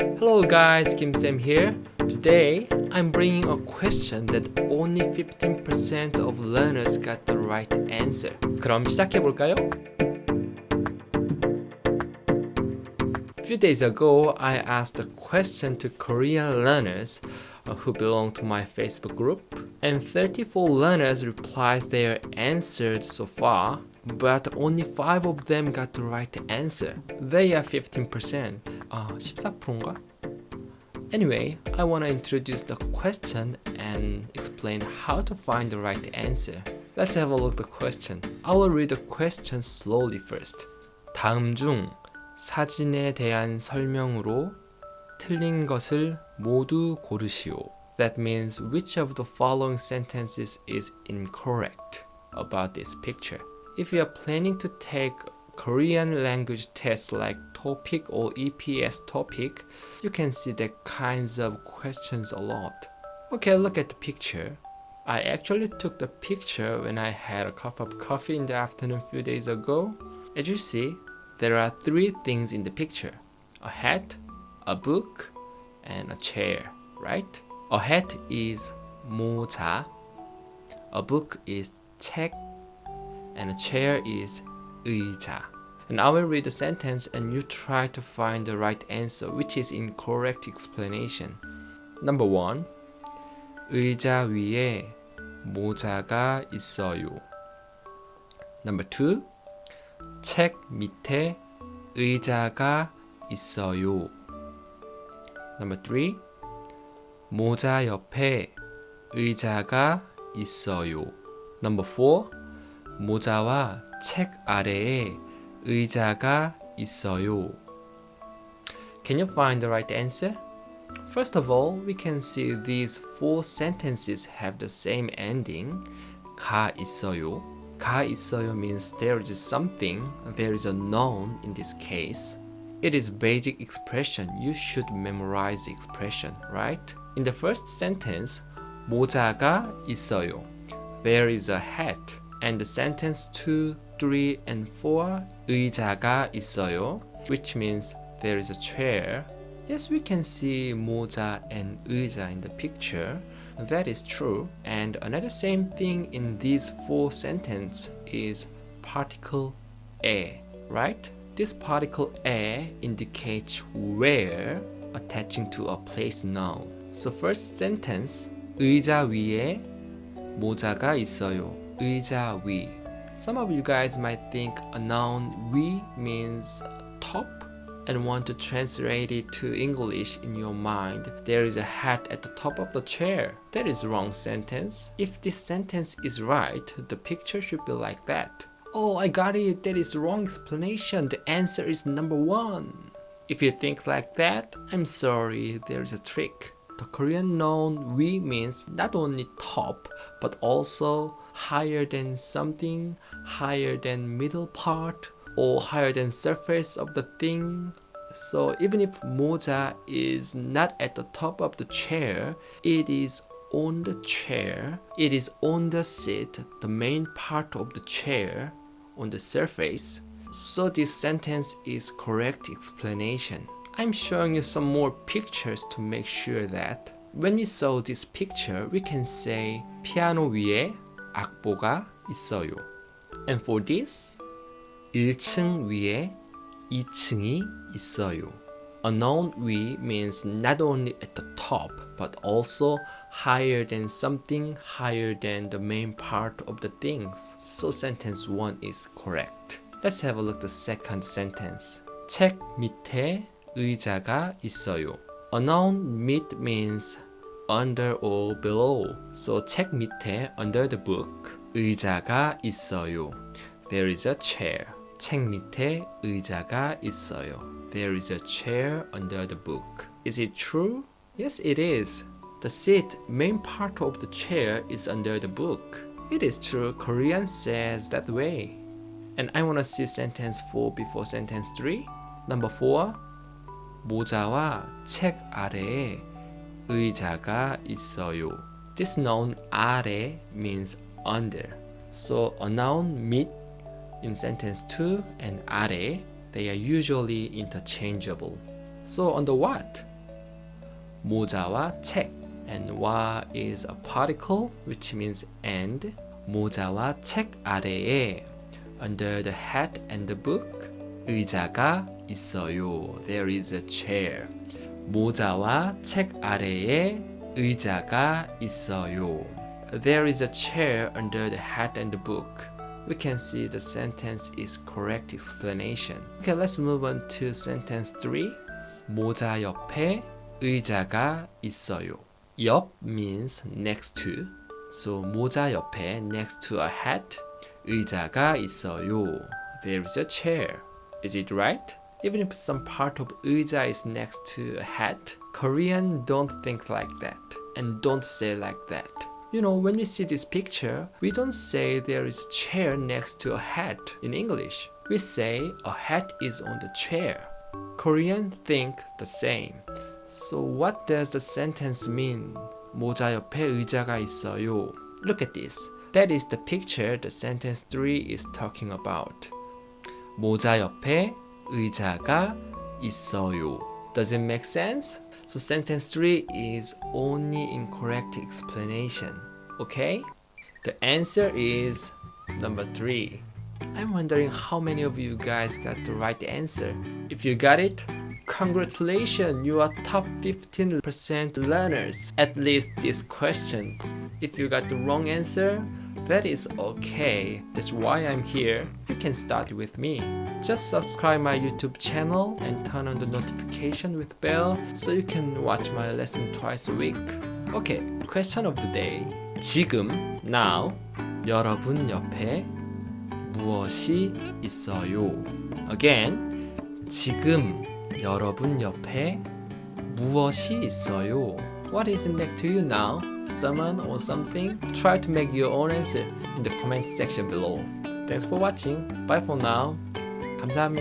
Hello guys, Kim Sam here. Today, I'm bringing a question that only 15% of learners got the right answer. 그럼 시작해볼까요? A few days ago, I asked a question to Korean learners who belong to my Facebook group, and 34 learners replied their answers so far, but only 5 of them got the right answer. They are 15%. 14%인가? Anyway, I want to introduce the question and explain how to find the right answer. Let's have a look at the question. I will read the question slowly first. 다음 중 사진에 대한 설명으로 틀린 것을 모두 고르시오. That means which of the following sentences is incorrect about this picture. If you are planning to take Korean language tests like TOPIK or eps-topik, you can see the kinds of questions a lot. Okay, look at the picture. I actually took the picture when I had a cup of coffee in the afternoon a few days ago. As you see, there are 3 things in the picture. A hat, a book, and a chair, right? A hat is 모자, a book is 책, and a chair is 의자. And I will read the sentence and you try to find the right answer, which is incorrect explanation. Number 1. 의자 위에 모자가 있어요. Number 2. 책 밑에 의자가 있어요. Number 3. 모자 옆에 의자가 있어요. Number 4. 모자와 책 아래에 의자가 있어요. Can you find the right answer? First of all, we can see these 4 sentences have the same ending. 가 있어요. 가 있어요 means there is something, there is a noun in this case. It is basic expression. You should memorize the expression, right? In the first sentence, 모자가 있어요. There is a hat. And the sentence 2, 3, and 4, 의자가 있어요, which means there is a chair. Yes, we can see 모자 and 의자 in the picture. That is true. And another same thing in these 4 sentences is particle 에, right? This particle 에 indicates where attaching to a place noun. So first sentence, 의자 위에 모자가 있어요. 의자 위. Some of you guys might think a noun 위 means top and want to translate it to English in your mind. There is a hat at the top of the chair. That is wrong sentence. If this sentence is right, the picture should be like that. Oh, I got it. That is wrong explanation. The answer is number 1. If you think like that, I'm sorry. There is a trick. The Korean noun 위 means not only top, but also higher than something, higher than middle part, or higher than surface of the thing. So even if 모자 is not at the top of the chair, it is on the chair, it is on the seat, the main part of the chair, on the surface. So this sentence is correct explanation. I'm showing you some more pictures to make sure that when we saw this picture, we can say 피아노 위에 악보가 있어요. And for this, 1층 위에 2층이 있어요. A noun 위 means not only at the top, but also higher than something, higher than the main part of the things. So sentence 1 is correct. Let's have a look at the second sentence. 책 밑에 의자가 있어요. A noun 밑 means under or below. So 책 밑에 under the book 의자가 있어요. There is a chair. 책 밑에 의자가 있어요. There is a chair under the book. Is it true? Yes, it is. The seat, main part of the chair, is under the book. It is true. Korean says that way. And I want to see sentence 4 before sentence 3. Number 4. 모자와 책 아래에 의자가 있어요. This noun 아래 means under. So a noun 밑 in sentence 2 and 아래, they are usually interchangeable. So under what? 모자와 책. And 와 is a particle which means and. 모자와 책 아래에 under the hat and the book 의자가 있어요. There is a chair. 모자와 책 아래에 의자가 있어요. There is a chair under the hat and the book. We can see the sentence is correct explanation. Okay, let's move on to sentence 3. 모자 옆에 의자가 있어요. 옆 means next to. So 모자 옆에 next to a hat 의자가 있어요. There is a chair. Is it right? Even if some part of 의자 is next to a hat, Korean don't think like that and don't say like that. You know, when we see this picture, we don't say there is a chair next to a hat in English. We say a hat is on the chair. Korean think the same. So what does the sentence mean? 모자 옆에 의자가 있어요. Look at this. That is the picture the sentence 3 is talking about. 모자 옆에 의자가 있어요. Does it make sense? So sentence 3 is only incorrect explanation. Okay? The answer is number 3. I'm wondering how many of you guys got the right answer. If you got it, congratulations, you are top 15% learners. At least this question. If you got the wrong answer, that is okay. That's why I'm here. You can start with me. Just subscribe my YouTube channel and turn on the notification with bell so you can watch my lesson twice a week. Okay, question of the day. 지금, now, 여러분 옆에 무엇이 있어요? Again, 지금 여러분 옆에 무엇이 있어요? What is next to you now? Someone or something? Try to make your own answer in the comment section below. Thanks for watching. Bye for now. 감사합니다.